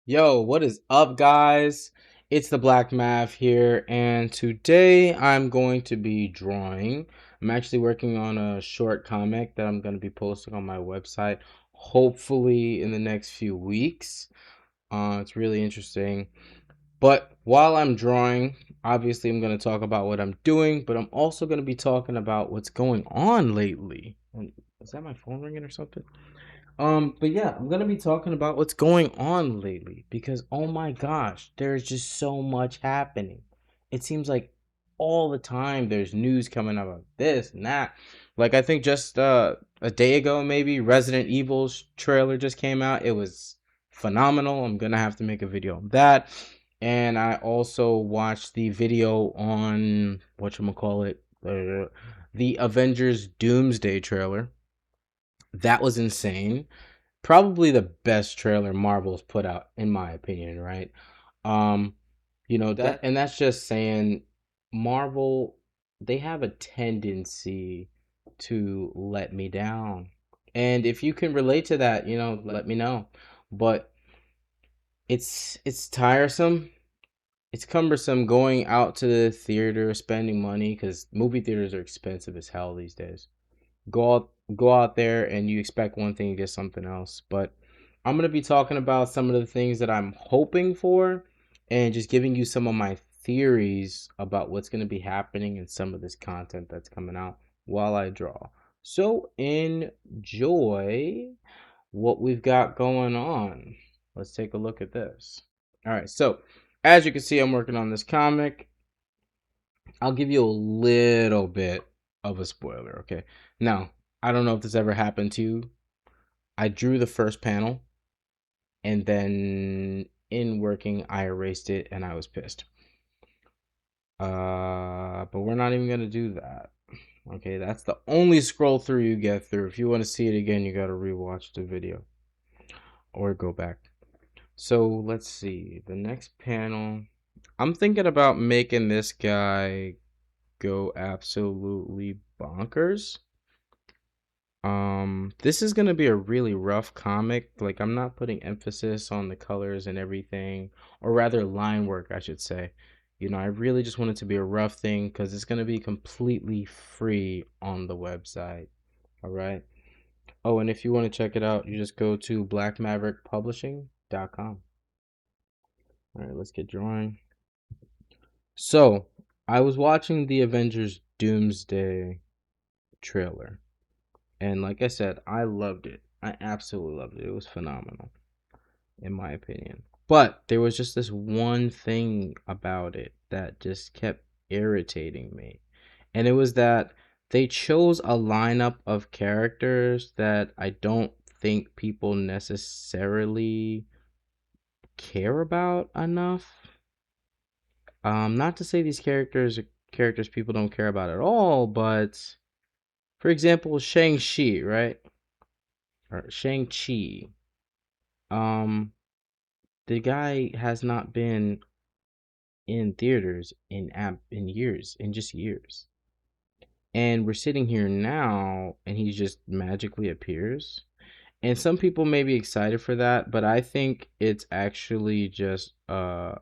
Yo, what is up, guys? It's the Black Mav here, and today I'm going to be drawing. I'm actually working on a short comic that I'm going to be posting on my website, hopefully in the next few weeks. It's really interesting. But while I'm drawing, obviously I'm going to talk about what I'm doing, but I'm also going to be talking about what's going on lately. Is that my phone ringing or something? But yeah, I'm gonna be talking about what's going on lately because oh my gosh, there's just so much happening. It seems like all the time there's news coming out about this and that. Like I think just a day ago maybe Resident Evil's trailer just came out. It was phenomenal. I'm gonna have to make a video on that. And I also watched the video on whatchamacallit, the Avengers Doomsday trailer. That was insane. Probably the best trailer Marvel's put out, in my opinion, right? Um, that, and that's just saying Marvel, they have a tendency to let me down. And if you can relate to that, let me know. But it's tiresome. It's cumbersome going out to the theater, spending money, because movie theaters are expensive as hell these days. Go out there and you expect one thing, you get something else. But I'm gonna be talking about some of the things that I'm hoping for and just giving you some of my theories about what's gonna be happening in some of this content that's coming out while I draw. So enjoy what we've got going on. Let's take a look at this. All right, so as you can see, I'm working on this comic. I'll give you a little bit of a spoiler, okay? Now, I don't know if this ever happened to you. I drew the first panel, and then in working, I erased it, and I was pissed. But we're not even gonna do that. Okay, that's the only scroll through you get through. If you want to see it again, you gotta rewatch the video or go back. So let's see the next panel. I'm thinking about making this guy go absolutely bonkers. This is gonna be a really rough comic. Like I'm not putting emphasis on the colors and everything, or rather line work, I should say. I really just want it to be a rough thing because it's gonna be completely free on the website. All right. Oh, and if you want to check it out, you just go to blackmaverickpublishing.com. All right, let's get drawing. So, I was watching the Avengers Doomsday trailer. And like I said, I loved it. I absolutely loved it. It was phenomenal, in my opinion. But there was just this one thing about it that just kept irritating me. And it was that they chose a lineup of characters that I don't think people necessarily care about enough. Not to say these characters are characters people don't care about at all, but for example, Shang-Chi, right? Or Shang-Chi. Um, the guy has not been in theaters in years, in just years. And we're sitting here now and he just magically appears. And some people may be excited for that, but I think it's actually just what's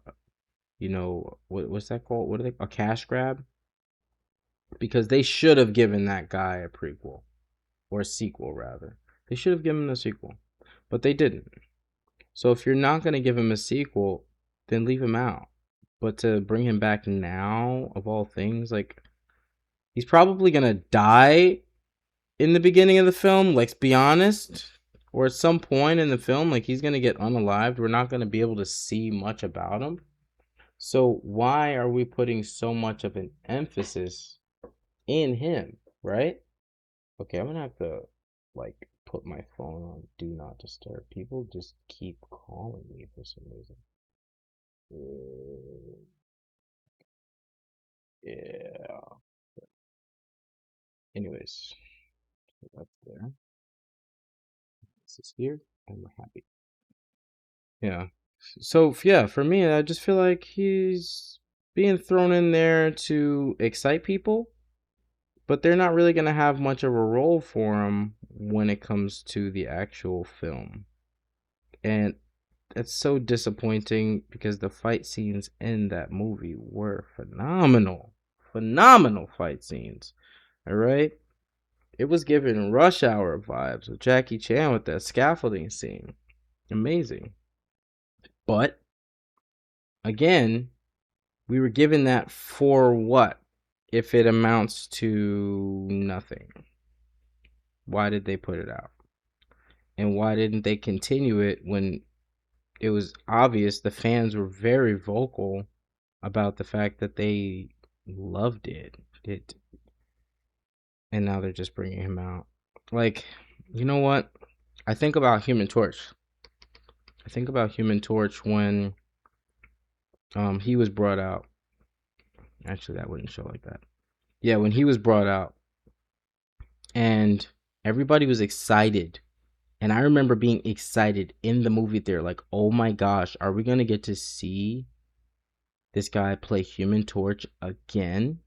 that called? What are they? A cash grab? Because they should have given that guy a prequel or a sequel rather. They should have given him a sequel, but they didn't. So if you're not going to give him a sequel, then leave him out. But to bring him back now, of all things, like he's probably going to die in the beginning of the film, let's be honest, or at some point in the film, like he's going to get unalived. We're not going to be able to see much about him. So why are we putting so much of an emphasis in him, right? Okay, I'm going to have to like put my phone on do not disturb. People just keep calling me for some reason. Yeah. Anyways, so that's there. This is here, and we're happy. Yeah. So yeah, for me, I just feel like he's being thrown in there to excite people, but they're not really going to have much of a role for them when it comes to the actual film. And that's so disappointing because the fight scenes in that movie were phenomenal. Phenomenal fight scenes. All right? It was giving Rush Hour vibes with Jackie Chan with that scaffolding scene. Amazing. But again, we were given that for what? If it amounts to nothing. Why did they put it out? And why didn't they continue it when it was obvious the fans were very vocal about the fact that they loved it, and now they're just bringing him out? Like, you know what? I think about Human Torch. I think about Human Torch when he was brought out. Actually, that wouldn't show like that. Yeah, when he was brought out, and everybody was excited. And I remember being excited in the movie theater, like, oh my gosh, are we gonna get to see this guy play Human Torch again?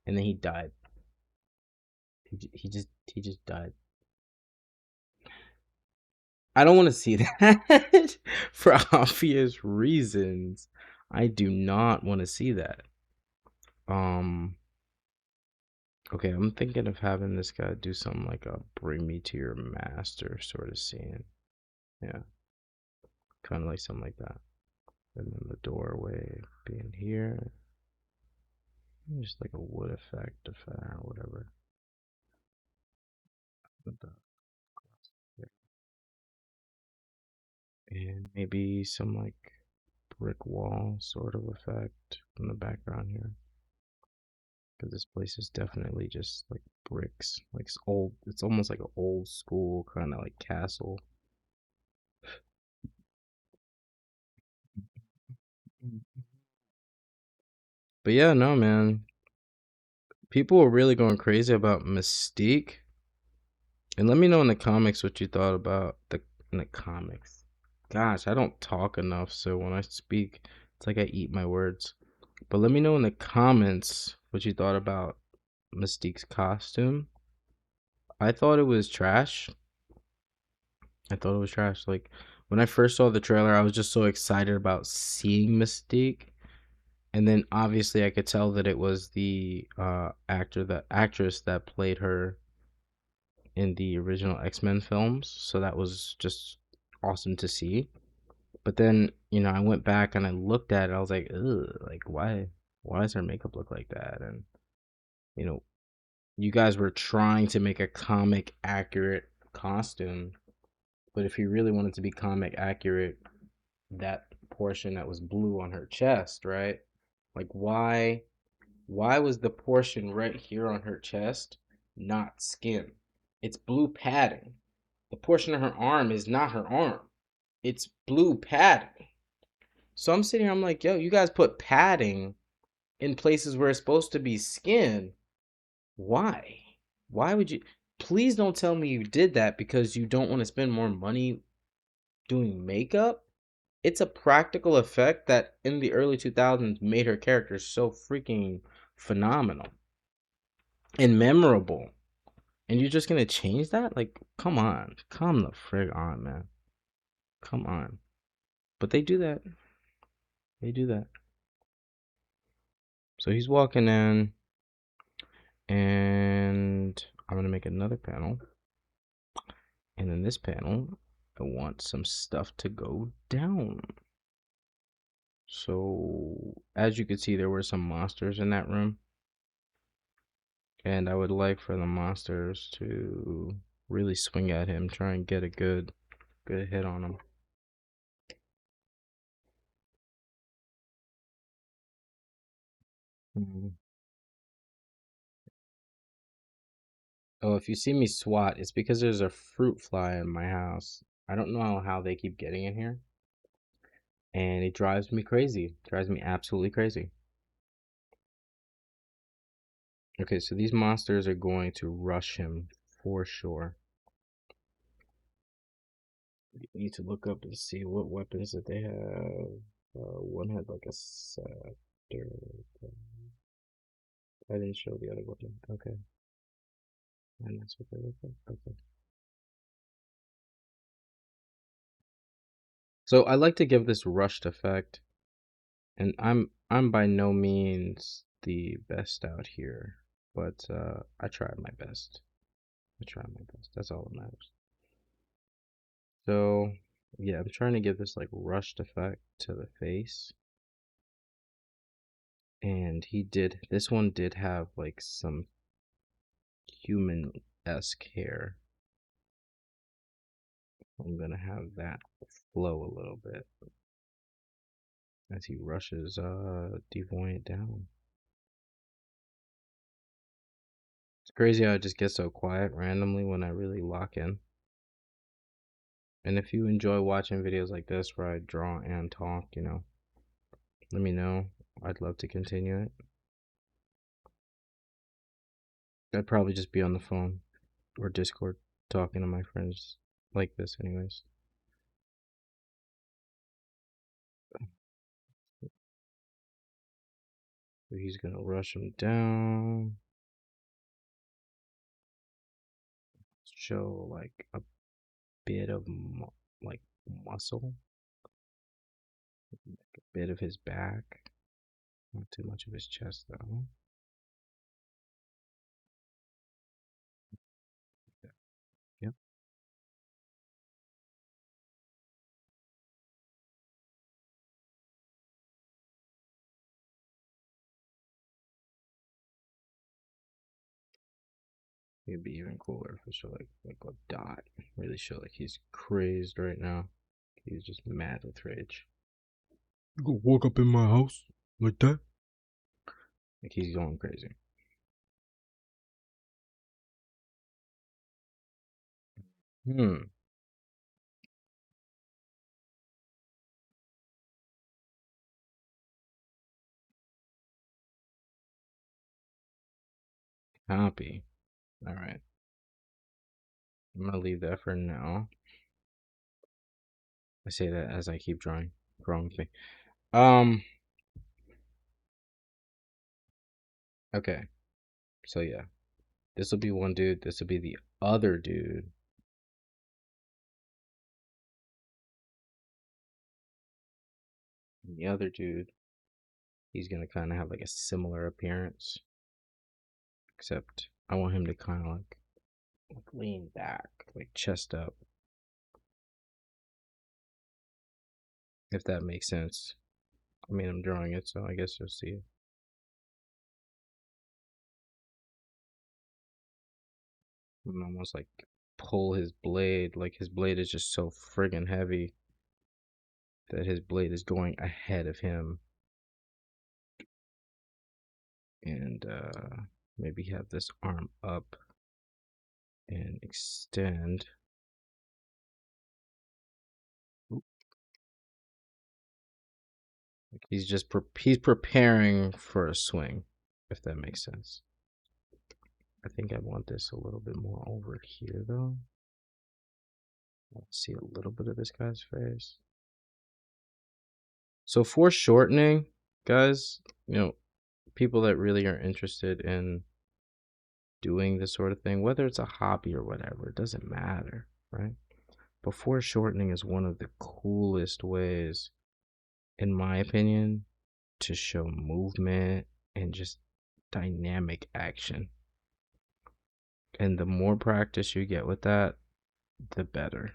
And then he died. He just died. I don't want to see that for obvious reasons. I do not want to see that. Um. Okay, I'm thinking of having this guy do something like a "Bring Me to Your Master" sort of scene. Yeah, kind of like something like that. And then the doorway being here, just like a wood effect or whatever. And maybe some like brick wall sort of effect in the background here. Because this place is definitely just like bricks. Like it's old. It's almost like an old school kind of like castle. But yeah, no, man. People were really going crazy about Mystique. And let me know in the comics what you thought about the in the comics. Gosh, I don't talk enough, so when I speak, it's like I eat my words. But let me know in the comments what you thought about Mystique's costume. I thought it was trash. I thought it was trash. Like when I first saw the trailer, I was just so excited about seeing Mystique. And then obviously I could tell that it was the the actress that played her in the original X-Men films. So that was just awesome to see. But then, I went back and I looked at it. I was like, ugh, like why does her makeup look like that? And you know, you guys were trying to make a comic accurate costume, but if you really wanted to be comic accurate, that portion that was blue on her chest, right? Like why was the portion right here on her chest not skin? It's blue padding. The portion of her arm is not her arm. It's blue padding. So I'm sitting here, I'm like, yo, you guys put padding in places where it's supposed to be skin. Why? Why would you? Please don't tell me you did that because you don't want to spend more money doing makeup. It's a practical effect that in the early 2000s made her character so freaking phenomenal and memorable. And you're just gonna change that? Like, come on. Come the frig on, man. Come on. But they do that. They do that. So he's walking in, and I'm gonna make another panel. And in this panel, I want some stuff to go down. So, as you can see, there were some monsters in that room. And I would like for the monsters to really swing at him, try and get a good hit on him. Mhm. Oh, if you see me swat, it's because there's a fruit fly in my house. I don't know how they keep getting in here, and it drives me crazy. Drives me absolutely crazy. Okay, so these monsters are going to rush him for sure. You need to look up and see what weapons that they have. One had like a set. I didn't show the other button. Okay. And that's what they look like. Okay. So I like to give this rushed effect, and I'm by no means the best out here, but I tried my best. I tried my best. That's all that matters. So yeah, I'm trying to give this like rushed effect to the face. And this one did have like some human-esque hair. I'm gonna have that flow a little bit as he rushes Devoyant down. It's crazy how it just gets so quiet randomly when I really lock in. And if you enjoy watching videos like this where I draw and talk, let me know. I'd love to continue it. I'd probably just be on the phone or Discord talking to my friends like this anyways. So he's gonna rush him down. Show like a bit of like muscle, a bit of his back, not too much of his chest though. Yep. It'd be even cooler if it showed like a dot. Really show like he's crazed right now. He's just mad with rage. You gonna walk up in my house like that? Like he's going crazy. Hmm. Copy. All right. I'm gonna leave that for now. I say that as I keep drawing, with me. Um. Okay. So yeah, this will be one dude. This will be the other dude. And the other dude, he's gonna kind of have like a similar appearance, except I want him to kind of like lean back, like chest up, if that makes sense. I mean, I'm drawing it, so I guess you'll see it. And almost like pull his blade, like his blade is just so friggin' heavy that his blade is going ahead of him. And maybe have this arm up and extend. Like he's preparing for a swing, if that makes sense. I think I want this a little bit more over here though. Let's see a little bit of this guy's face. So foreshortening, guys, people that really are interested in doing this sort of thing, whether it's a hobby or whatever, it doesn't matter, right? But foreshortening is one of the coolest ways, in my opinion, to show movement and just dynamic action. And the more practice you get with that, the better.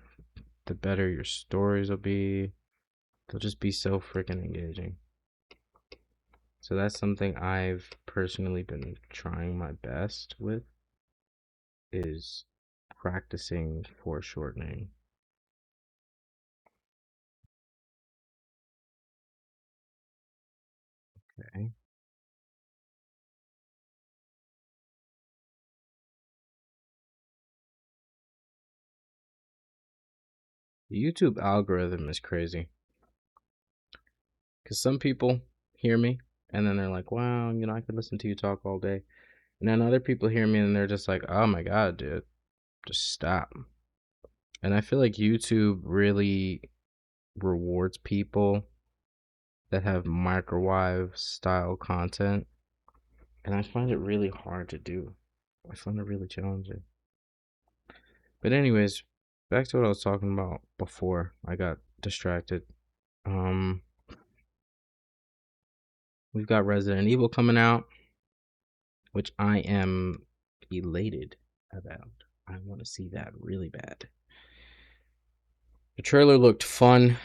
The better your stories will be. They'll just be so freaking engaging. So that's something I've personally been trying my best with, is practicing foreshortening. Okay. The YouTube algorithm is crazy. Because some people hear me and then they're like, wow, I could listen to you talk all day. And then other people hear me and they're just like, oh my God, dude, just stop. And I feel like YouTube really rewards people that have microwave style content, and I find it really hard to do. I find it really challenging. But anyways, back to what I was talking about before I got distracted. Um, we've got Resident Evil coming out, which I am elated about. I want to see that really bad. The trailer looked fun.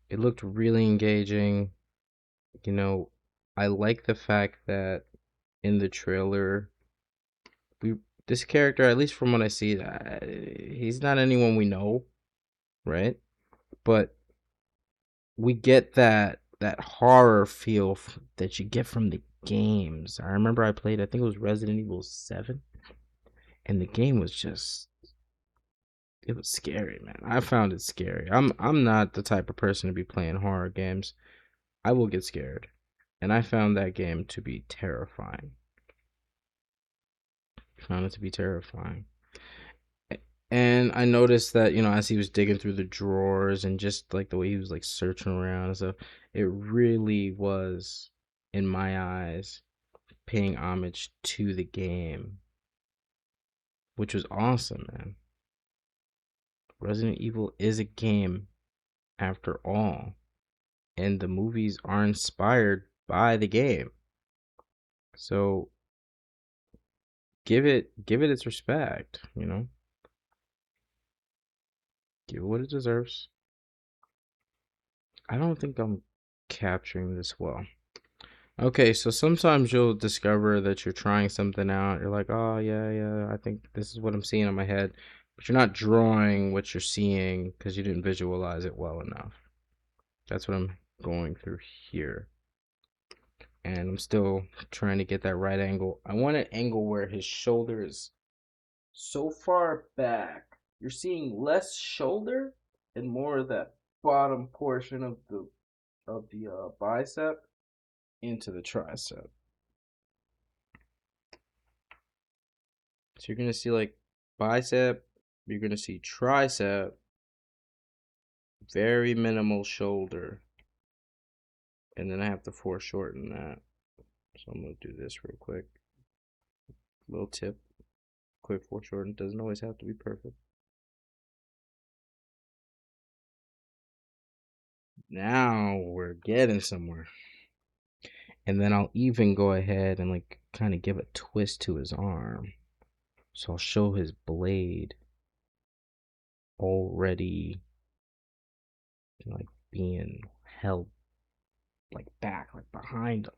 It looked really engaging. You know, I like the fact that in the trailer, we this character, at least from what I see, he's not anyone we know, right? But we get that horror feel that you get from the games. I remember I played, I think it was Resident Evil 7, and the game was just it was scary, man. I found it scary. I'm not the type of person to be playing horror games. I will get scared. And I found that game to be terrifying. Found it to be terrifying. And I noticed that, as he was digging through the drawers and just like the way he was like searching around and stuff, it really was, in my eyes, paying homage to the game, which was awesome, man. Resident Evil is a game after all, and the movies are inspired by the game. So give it its respect. Give it what it deserves. I don't think I'm capturing this well. Okay, so sometimes you'll discover that you're trying something out. You're like, oh, yeah, yeah, I think this is what I'm seeing in my head. But you're not drawing what you're seeing because you didn't visualize it well enough. That's what I'm going through here. And I'm still trying to get that right angle. I want an angle where his shoulder is so far back. You're seeing less shoulder and more of that bottom portion of the bicep into the tricep. So you're gonna see like bicep, you're gonna see tricep, very minimal shoulder, and then I have to foreshorten that. So I'm gonna do this real quick. Little tip, quick foreshorten. Doesn't always have to be perfect. Now we're getting somewhere. And then I'll even go ahead and like kind of give a twist to his arm. So I'll show his blade already like being held like back, like behind him.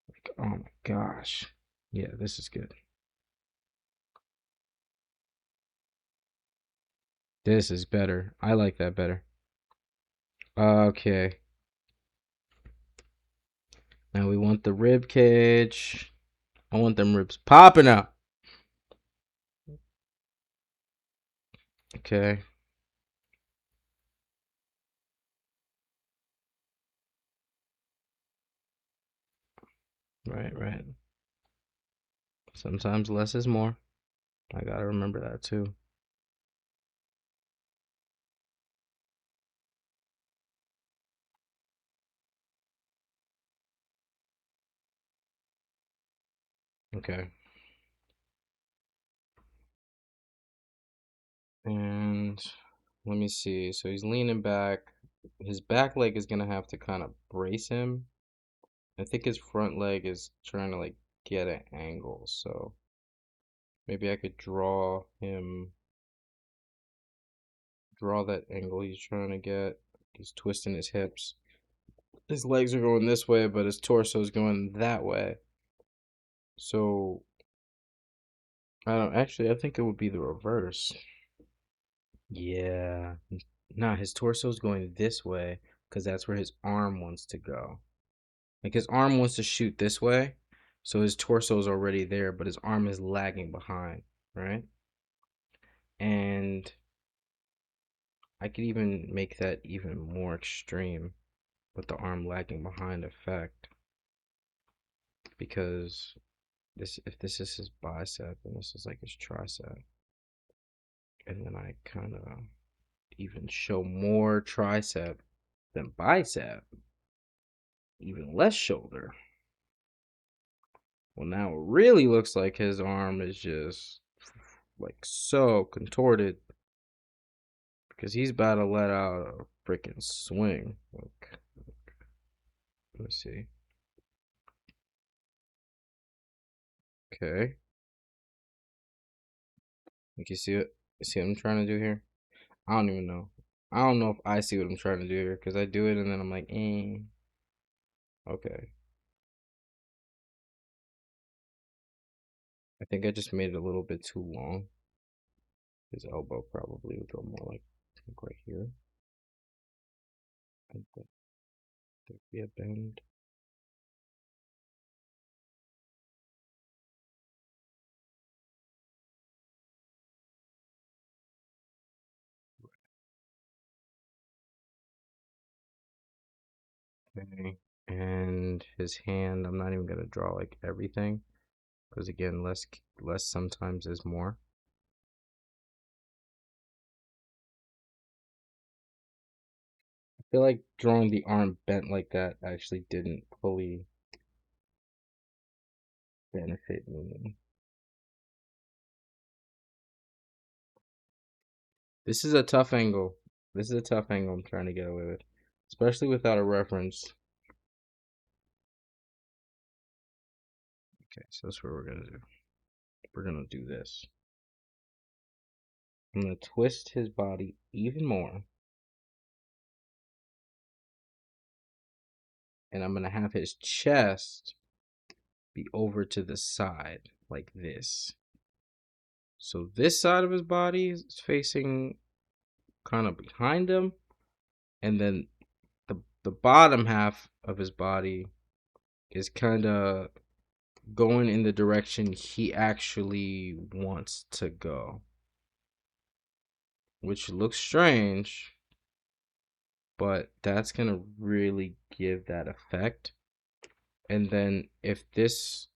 Like, oh my gosh. Yeah, this is good. This is better. I like that better. Okay. Now we want the rib cage. I want them ribs popping out. Okay. Right, right. Sometimes less is more. I gotta remember that too. Okay. And let me see. So he's leaning back. His back leg is gonna have to kind of brace him. I think his front leg is trying to like get an angle. So maybe I could draw that angle he's trying to get. He's twisting his hips. His legs are going this way, but his torso is going that way. So I don't actually. I think it would be the reverse. Yeah. Nah, his torso is going this way because that's where his arm wants to go. Like his arm wants to shoot this way, so his torso is already there, but his arm is lagging behind, right? And I could even make that even more extreme with the arm lagging behind effect because this if this is his bicep and this is like his tricep, and then I kind of even show more tricep Then bicep, even less shoulder. Well, now it really looks like his arm is just like so contorted because he's about to let out a freaking swing. Like, let me see. Okay. Like you see what I'm trying to do here? I don't even know. I don't know if I see what I'm trying to do here because I do it and then I'm like, okay. I think I just made it a little bit too long. His elbow probably would go more like right here. And there'd be a bend. Okay. And his hand, I'm not even gonna draw like everything because again, less sometimes is more. I feel like drawing the arm bent like that actually didn't fully benefit me. This is a tough angle. This is a tough angle I'm trying to get away with, especially without a reference. Okay, so that's what we're gonna do. We're gonna do this. I'm gonna twist his body even more, and I'm gonna have his chest be over to the side like this. So this side of his body is facing kind of behind him, and then the bottom half of his body is kind of going in the direction he actually wants to go, which looks strange, but that's gonna really give that effect. And then if this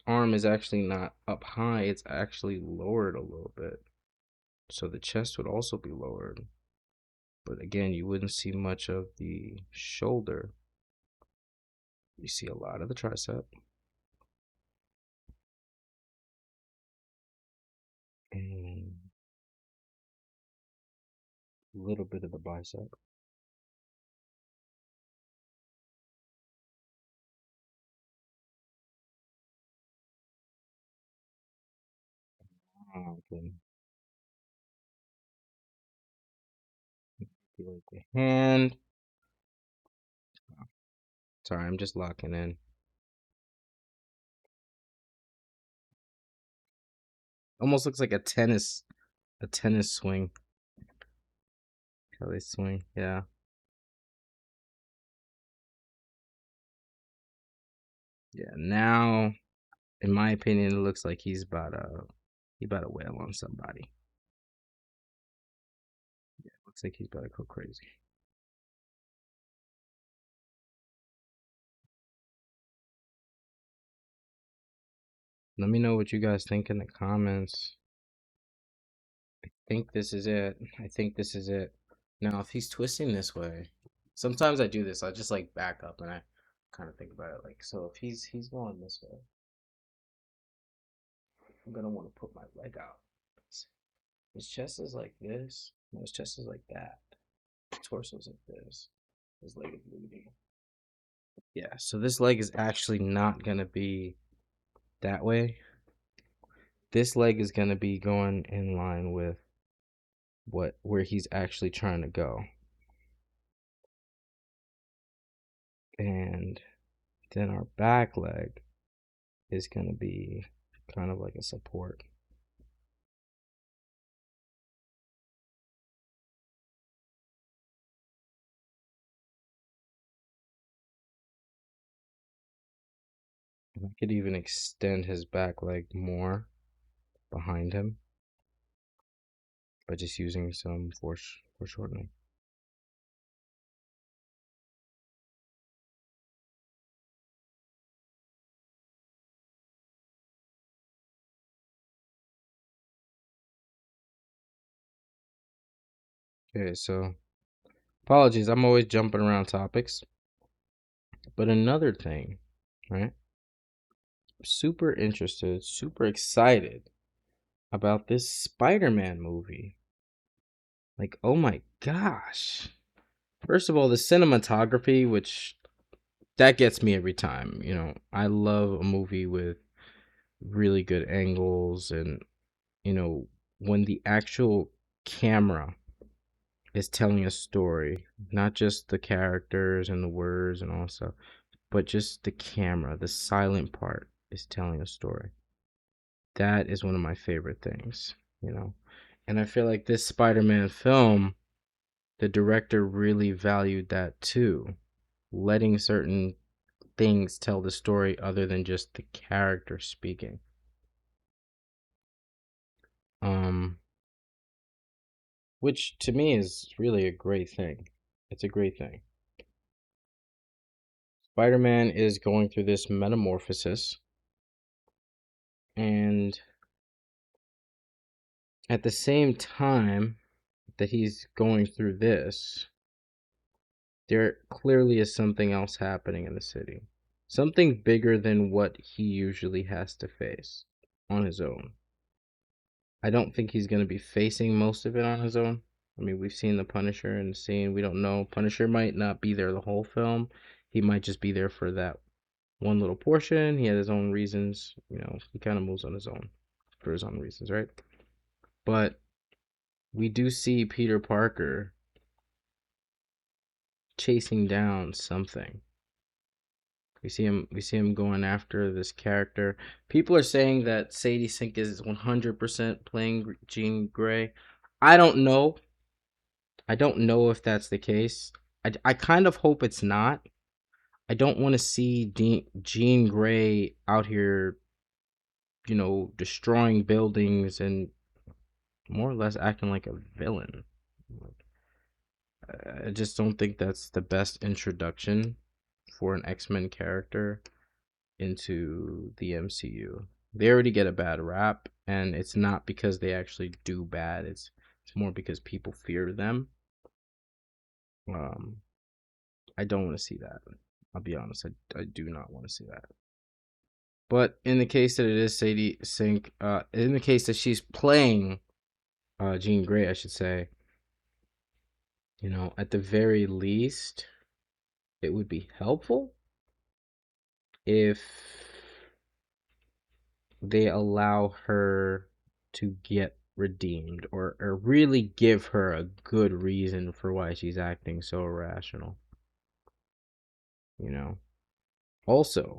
arm is actually not up high, it's actually lowered a little bit. So the chest would also be lowered. But again, you wouldn't see much of the shoulder. You see a lot of the tricep and a little bit of the bicep. Okay. Feel like the hand. Sorry, I'm just locking in. Almost looks like a tennis swing. How they swing, yeah. Yeah, now in my opinion, it looks like he about to wail on somebody. Yeah, looks like he's about to go crazy. Let me know what you guys think in the comments. I think this is it. I think this is it. Now, if he's twisting this way, sometimes I do this. I just like back up and I kind of think about it. Like, so if he's going this way, I'm gonna want to put my leg out. His chest is like this. No, his chest is like that. His torso's like this. His leg is leading. Yeah, so this leg is actually not gonna be that way. This leg is gonna be going in line with where he's actually trying to go. And then our back leg is going to be kind of like a support. And I could even extend his back leg more behind him by just using some foreshortening. Okay, so Apologies, I'm always jumping around topics. But another thing, right? Super interested, super excited about this Spider-Man movie. Like, oh my gosh. First of all, the cinematography, which that gets me every time. I love a movie with really good angles and, when the actual camera is telling a story, not just the characters and the words and all stuff, but just the camera, the silent part is telling a story. That is one of my favorite things, you know. And I feel like this Spider-Man film, the director really valued that too, letting certain things tell the story other than just the character speaking. Um, which to me is really a great thing. It's a great thing. Spider-Man is going through this metamorphosis, and at the same time that he's going through this, there clearly is something else happening in the city. Something bigger than what he usually has to face on his own. I don't think he's going to be facing most of it on his own. I mean, we've seen the Punisher and seen, we don't know. Punisher might not be there the whole film. He might just be there for that one little portion. He had his own reasons. He kind of moves on his own for his own reasons, right? But we do see Peter Parker chasing down something. We see him going after this character. People are saying that Sadie Sink is 100% playing Jean Grey. I don't know. I don't know if that's the case. I kind of hope it's not. I don't want to see Jean Grey out here, destroying buildings and more or less acting like a villain. I just don't think that's the best introduction for an X-Men character into the MCU. They already get a bad rap, and it's not because they actually do bad. It's more because people fear them. Um, I don't want to see that. I'll be honest. I do not want to see that. But in the case that it is Sadie Sink, in the case that she's playing Jean Grey, I should say, at the very least, it would be helpful if they allow her to get redeemed, or really give her a good reason for why she's acting so irrational. You know. Also,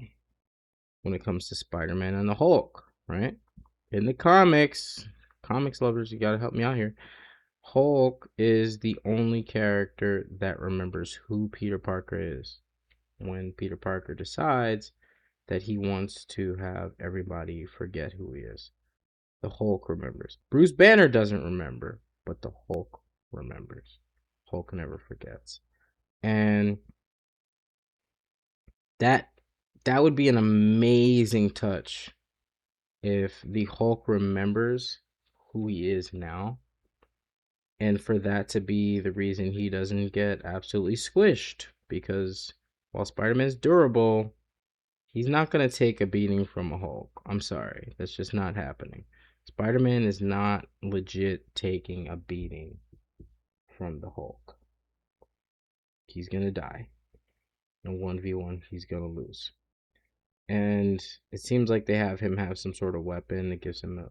when it comes to Spider-Man and the Hulk, right? In the comics lovers, you gotta help me out here. Hulk is the only character that remembers who Peter Parker is when Peter Parker decides that he wants to have everybody forget who he is. The Hulk remembers. Bruce Banner doesn't remember, but the Hulk remembers. Hulk never forgets. And that that would be an amazing touch if the Hulk remembers who he is now, and for that to be the reason he doesn't get absolutely squished, because while Spider-Man's durable, he's not going to take a beating from a Hulk. I'm sorry. That's just not happening. Spider-Man is not legit taking a beating from the Hulk. He's going to die. In 1v1, he's going to lose. And it seems like they have him have some sort of weapon that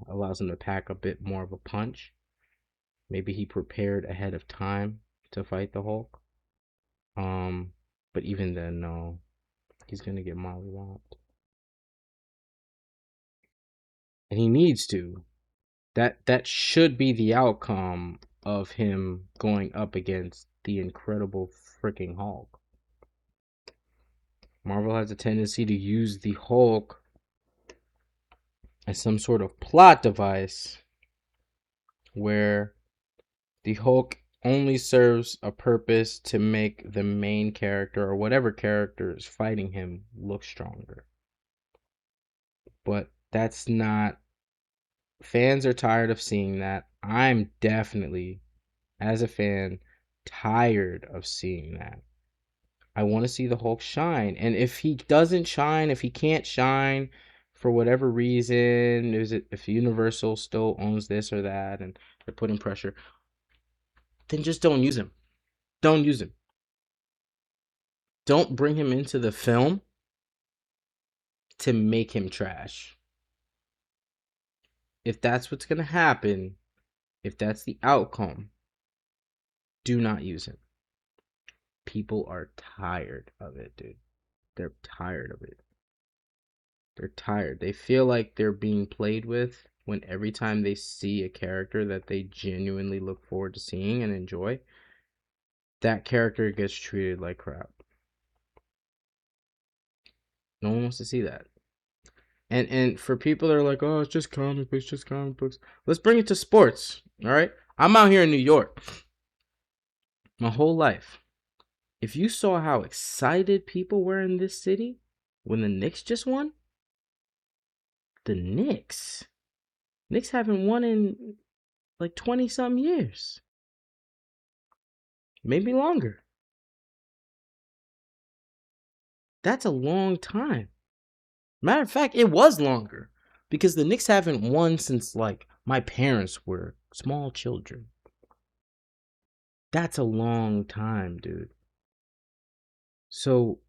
allows him to pack a bit more of a punch. Maybe he prepared ahead of time to fight the Hulk. But even then, no, he's going to get mollywopped. And he needs to. That should be the outcome of him going up against the incredible freaking Hulk. Marvel has a tendency to use the Hulk as some sort of plot device where the Hulk only serves a purpose to make the main character or whatever character is fighting him look stronger. But that's not. Fans are tired of seeing that. I'm definitely, as a fan, tired of seeing that. I want to see the Hulk shine. And if he doesn't shine, if he can't shine for whatever reason, if Universal still owns this or that and they're putting pressure, then just don't use him. Don't use him. Don't bring him into the film to make him trash. If that's what's going to happen, if that's the outcome, do not use him. People are tired of it, dude. They're tired of it. They're tired. They feel like they're being played with when every time they see a character that they genuinely look forward to seeing and enjoy, that character gets treated like crap. No one wants to see that. And for people that are like, oh, it's just comic books, just comic books. Let's bring it to sports. All right. I'm out here in New York my whole life. If you saw how excited people were in this city when the Knicks just won, the Knicks haven't won in like 20 some years. Maybe longer. That's a long time. Matter of fact, it was longer because the Knicks haven't won since like my parents were small children. That's a long time, dude. So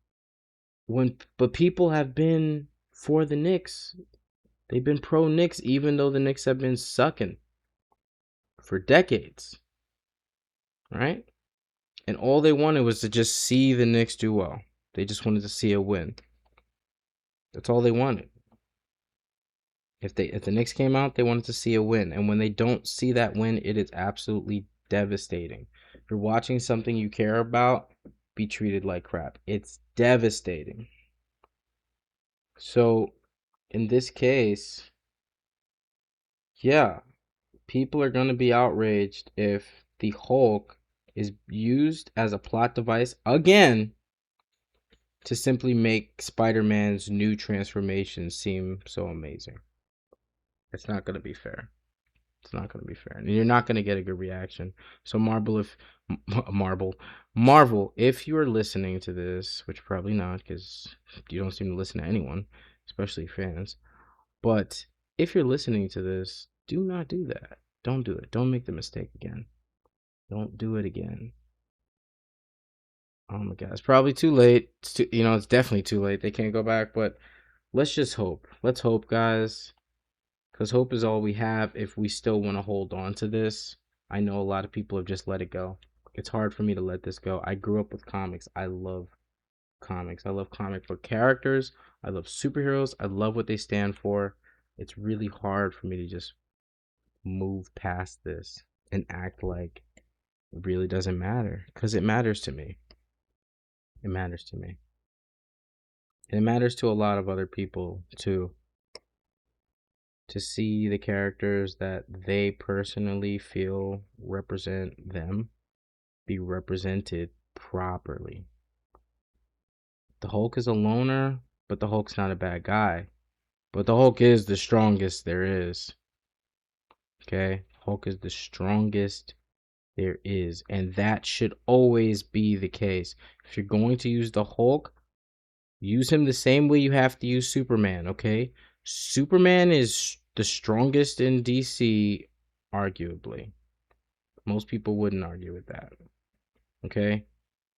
but people have been for the Knicks. They've been pro Knicks even though the Knicks have been sucking for decades. Right? And all they wanted was to just see the Knicks do well. They just wanted to see a win. That's all they wanted. If the Knicks came out, they wanted to see a win. And when they don't see that win, it is absolutely devastating. If you're watching something you care about, be treated like crap. It's devastating. So, in this case, yeah, people are going to be outraged if the Hulk is used as a plot device again to simply make Spider-Man's new transformation seem so amazing. It's not going to be fair. It's not going to be fair. And you're not going to get a good reaction. So Marvel, if you are listening to this, which probably not because you don't seem to listen to anyone, especially fans. But if you're listening to this, do not do that. Don't do it. Don't make the mistake again. Don't do it again. Oh my God, it's probably too late. It's definitely too late. They can't go back, but let's just hope. Let's hope, guys. Because hope is all we have if we still want to hold on to this. I know a lot of people have just let it go. It's hard for me to let this go. I grew up with comics. I love comics. I love comic book characters. I love superheroes. I love what they stand for. It's really hard for me to just move past this and act like it really doesn't matter. Because it matters to me. It matters to me. And it matters to a lot of other people too. To see the characters that they personally feel represent them be represented properly. The Hulk is a loner, but the Hulk's not a bad guy. But the Hulk is the strongest there is. Okay? Hulk is the strongest there is. And that should always be the case. If you're going to use the Hulk, use him the same way you have to use Superman, okay? Superman is the strongest in DC, arguably. Most people wouldn't argue with that, okay?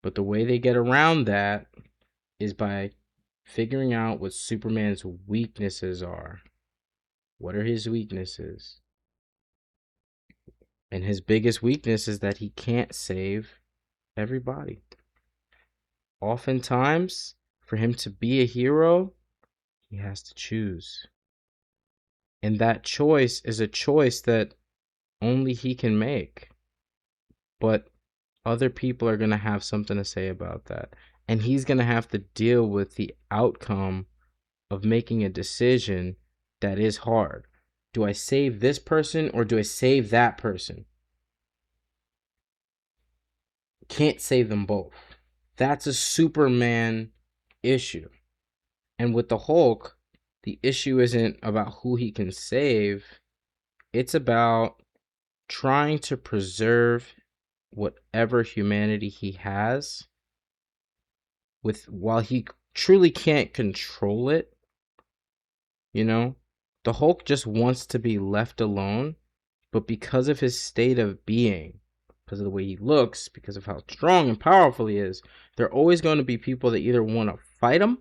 But the way they get around that is by figuring out what Superman's weaknesses are. What are his weaknesses? And his biggest weakness is that he can't save everybody. Oftentimes, for him to be a hero, he has to choose. And that choice is a choice that only he can make. But other people are going to have something to say about that. And he's going to have to deal with the outcome of making a decision that is hard. Do I save this person or do I save that person? Can't save them both. That's a Superman issue. And with the Hulk, the issue isn't about who he can save. It's about trying to preserve whatever humanity he has with while he truly can't control it, you know? The Hulk just wants to be left alone, but because of his state of being, because of the way he looks, because of how strong and powerful he is, there are always going to be people that either want to fight him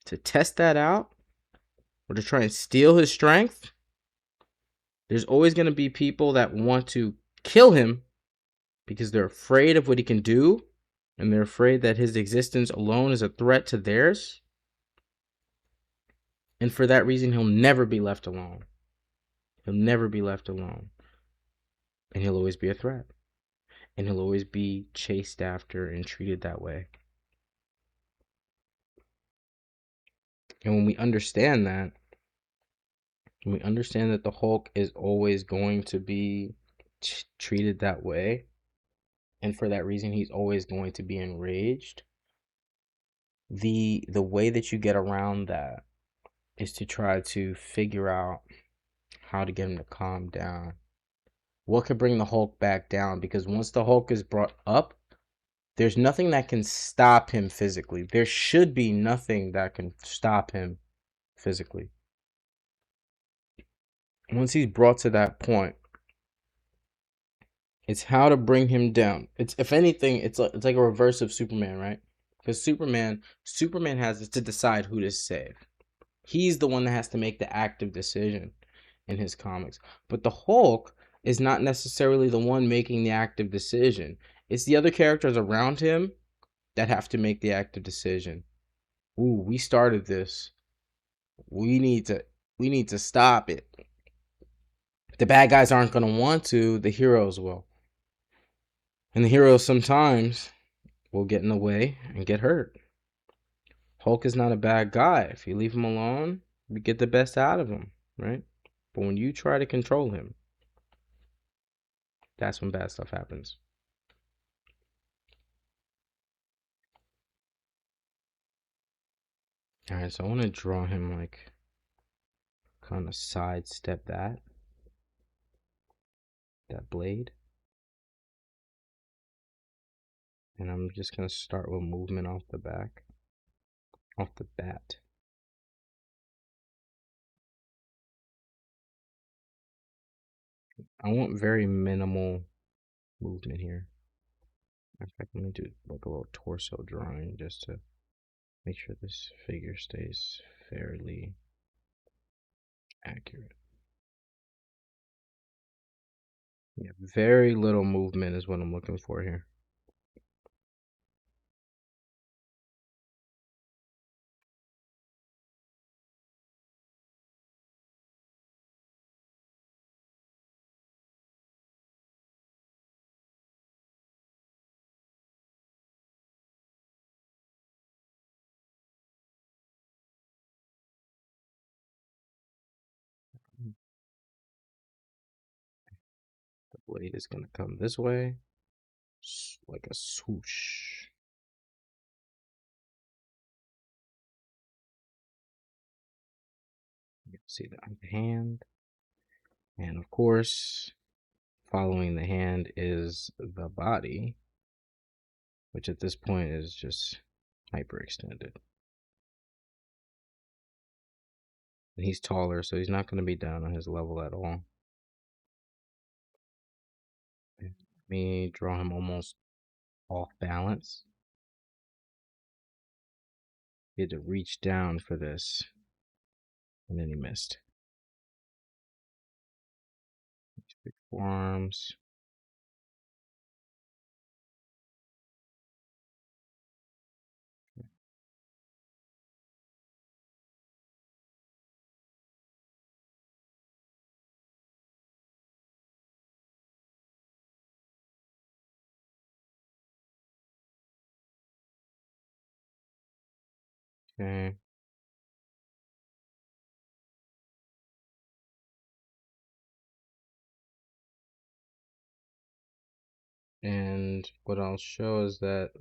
to test that out or to try and steal his strength. There's always going to be people that want to kill him because they're afraid of what he can do and they're afraid that his existence alone is a threat to theirs. And for that reason, he'll never be left alone. He'll never be left alone. And he'll always be a threat. And he'll always be chased after and treated that way. And when we understand that, the Hulk is always going to be treated that way, and for that reason he's always going to be enraged, the way that you get around that is to try to figure out how to get him to calm down. What could bring the Hulk back down? Because once the Hulk is brought up, there's nothing that can stop him physically. There should be nothing that can stop him physically. Once he's brought to that point, it's how to bring him down. It's, if anything, it's like a reverse of Superman, right? Because Superman has to decide who to save. He's the one that has to make the active decision in his comics. But the Hulk is not necessarily the one making the active decision. It's the other characters around him that have to make the active decision. Ooh, we started this. We need to stop it. The bad guys aren't going to want to, the heroes will. And the heroes sometimes will get in the way and get hurt. Hulk is not a bad guy. If you leave him alone, you get the best out of him, right? But when you try to control him, that's when bad stuff happens. Alright, so I want to draw him like kind of sidestep that blade. And I'm just going to start with movement off the bat. I want very minimal movement here. In fact, let me do like a little torso drawing just to make sure this figure stays fairly accurate. Yeah, very little movement is what I'm looking for here. The blade is going to come this way, like a swoosh. You can see the hand. And of course, following the hand is the body, which at this point is just hyperextended. And he's taller, so he's not going to be down on his level at all. Let me draw him almost off balance. He had to reach down for this, and then he missed. Big forearms. Okay. And what I'll show is that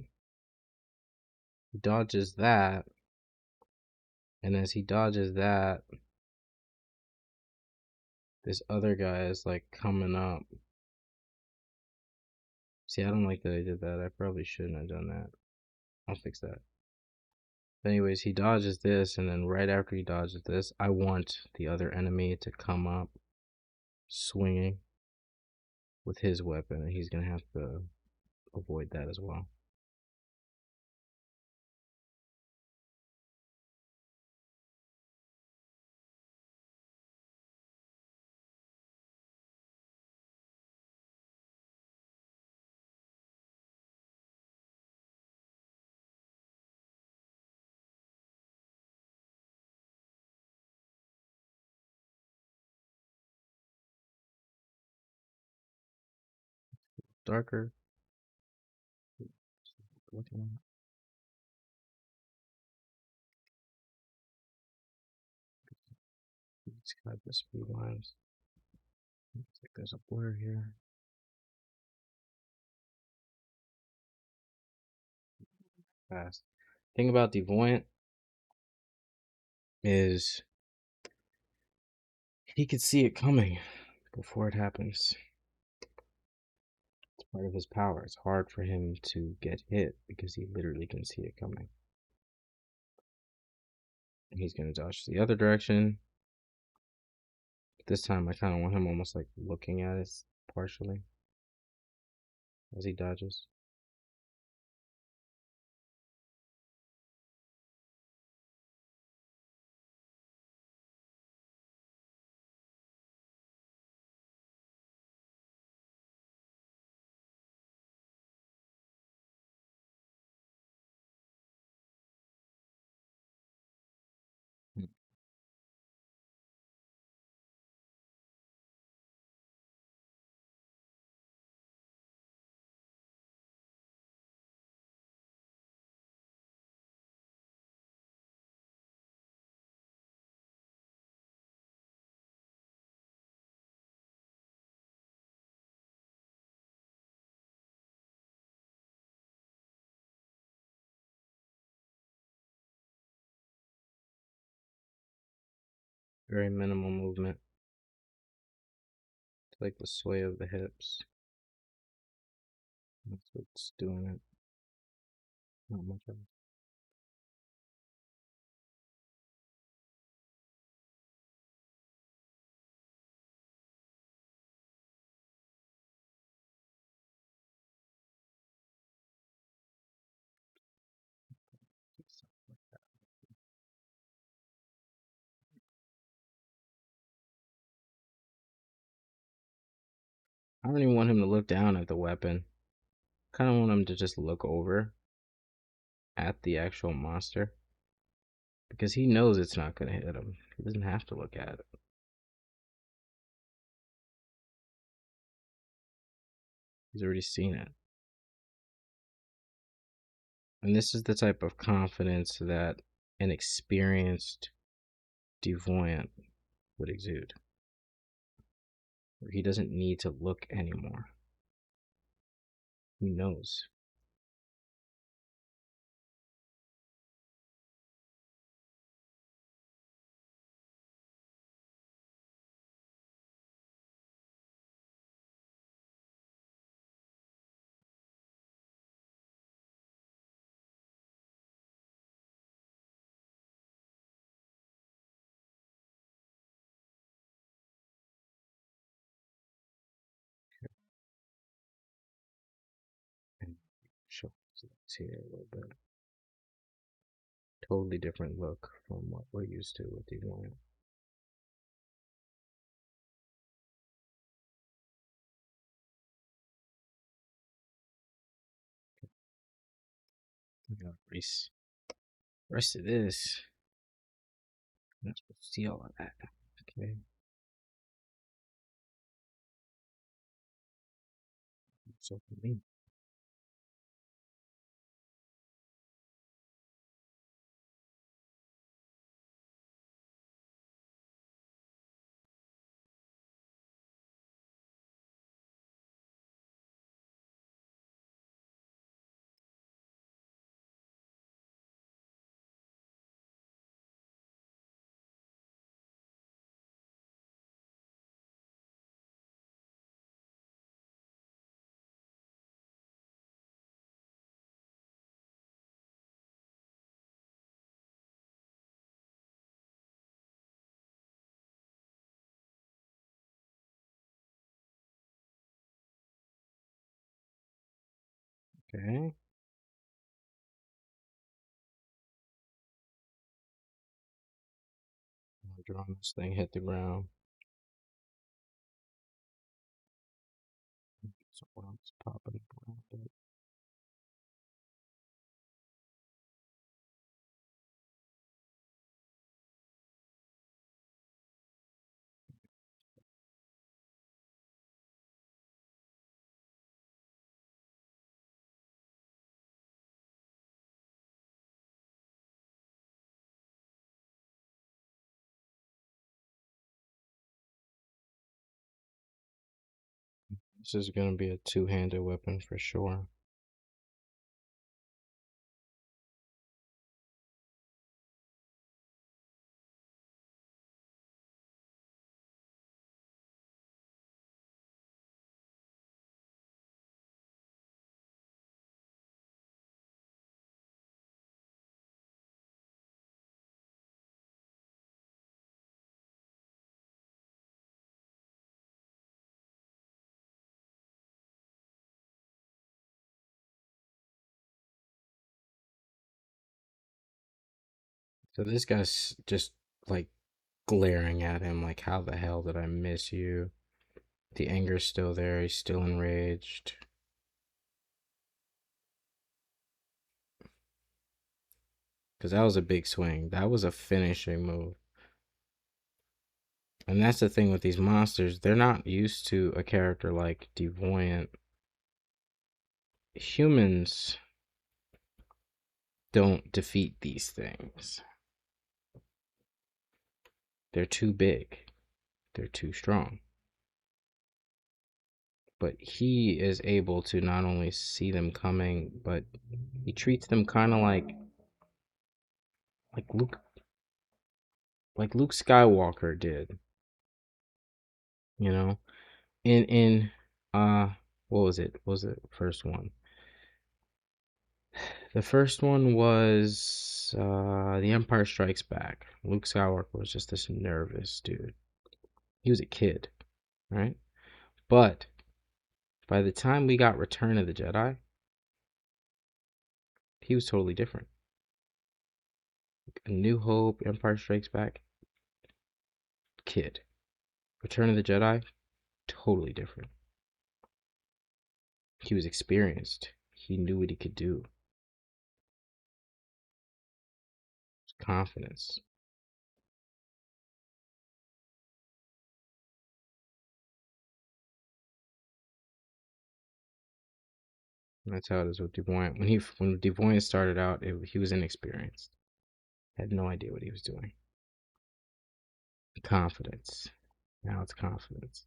he dodges that, and as he dodges that, this other guy is like coming up. See, I don't like that I did that. I probably shouldn't have done that. I'll fix that. But anyways, he dodges this, and then right after he dodges this, I want the other enemy to come up swinging with his weapon, and he's gonna have to avoid that as well. Darker. Looking. It's got the speed lines. Looks like there's a blur here. Fast. Thing about Devoyant is he could see it coming before it happens. It's part of his power. It's hard for him to get hit because he literally can see it coming. And he's gonna dodge the other direction. This time I kind of want him almost like looking at it partially as he dodges. Very minimal movement. It's like the sway of the hips. That's what's doing it. Not much of it. I don't even want him to look down at the weapon. Kind of want him to just look over at the actual monster because he knows it's not going to hit him. He doesn't have to look at it. He's already seen it. And this is the type of confidence that an experienced Devoyant would exude. Where he doesn't need to look anymore. He knows. And show his here a little bit. Totally different look from what we're used to with Devoyant. We got rest of this. I'm not supposed to see all of that. Okay. So for me. Okay. Drawing this thing hit the ground. Someone else popping up around it. This is gonna be a two-handed weapon for sure. So this guy's just like glaring at him like, how the hell did I miss you? The anger's still there. He's still enraged. Because that was a big swing. That was a finishing move. And that's the thing with these monsters. They're not used to a character like Devoyant. Humans don't defeat these things. They're too big. They're too strong. But he is able to not only see them coming, but he treats them kind of like Luke like Luke Skywalker did, you know? In what was it? What was the first one? The first one was The Empire Strikes Back. Luke Skywalker was just this nervous dude. He was a kid, right? But by the time we got Return of the Jedi, he was totally different. A New Hope, Empire Strikes Back, kid. Return of the Jedi, totally different. He was experienced. He knew what he could do. Confidence. And that's how it is with Devoyant. When Devoyant started out, he was inexperienced. Had no idea what he was doing. Confidence. Now it's confidence.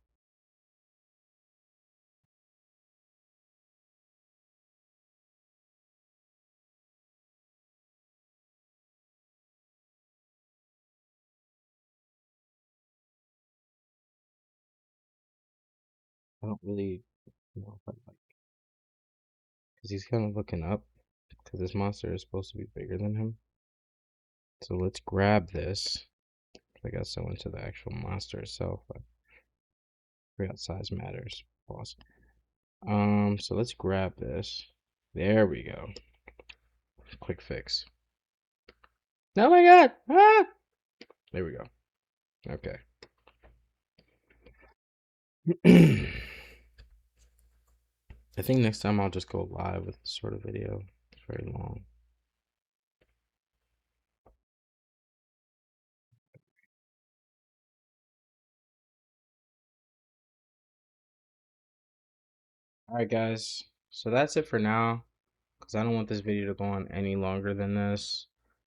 I don't really know if I like, because he's kind of looking up because this monster is supposed to be bigger than him. So let's grab this. I got so into the actual monster itself. I forgot size matters. Pause. So let's grab this. There we go. Quick fix. Oh my god! Ah! There we go. Okay. I think next time I'll just go live with this sort of video. It's very long. Alright guys, so that's it for now, because I don't want this video to go on any longer than this.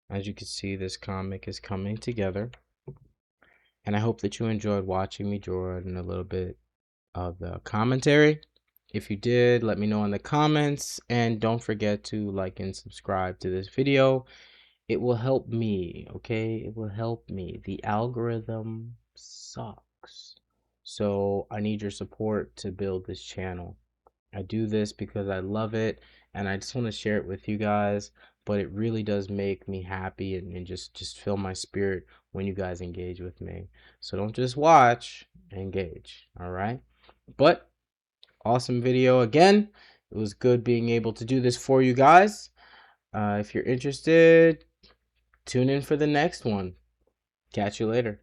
As you can see, this comic is coming together. And I hope that you enjoyed watching me draw and a little bit of the commentary. If you did, let me know in the comments. And don't forget to like and subscribe to this video. It will help me, okay? It will help me. The algorithm sucks. So I need your support to build this channel. I do this because I love it and I just want to share it with you guys, but it really does make me happy and just fill my spirit when you guys engage with me. So don't just watch, engage, all right? But awesome video again, It was good being able to do this for you guys. If you're interested, tune in for the next one. Catch you later.